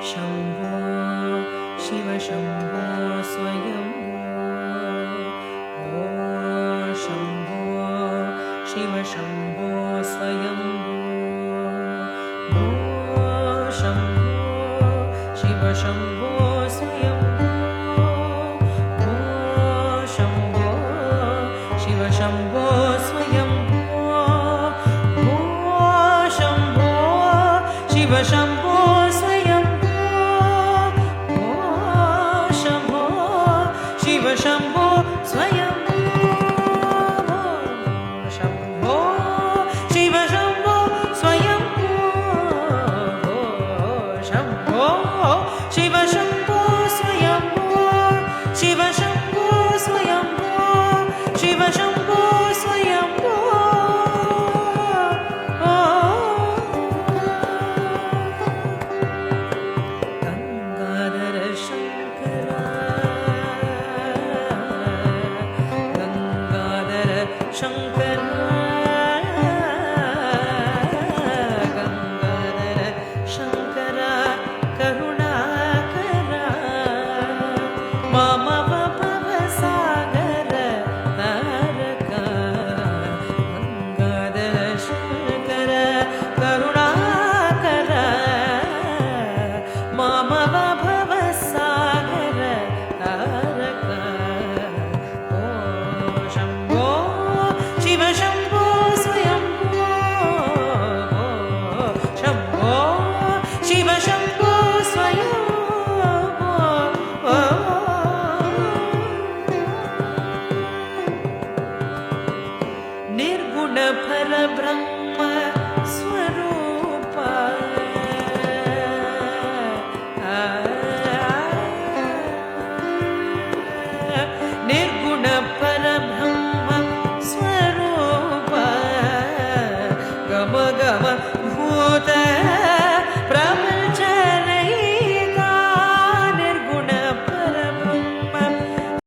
शम्भो शिव शम्भो स्वयम्भो ॐ शम्भो शिव शम्भो स्वयम्भो ॐ शम्भो शिव शम्भो स्वयम्भो ॐ शम्भो शिव शम्भो स्वयम्भो ॐ शम्भो शिव शम्भो स्वयम्भो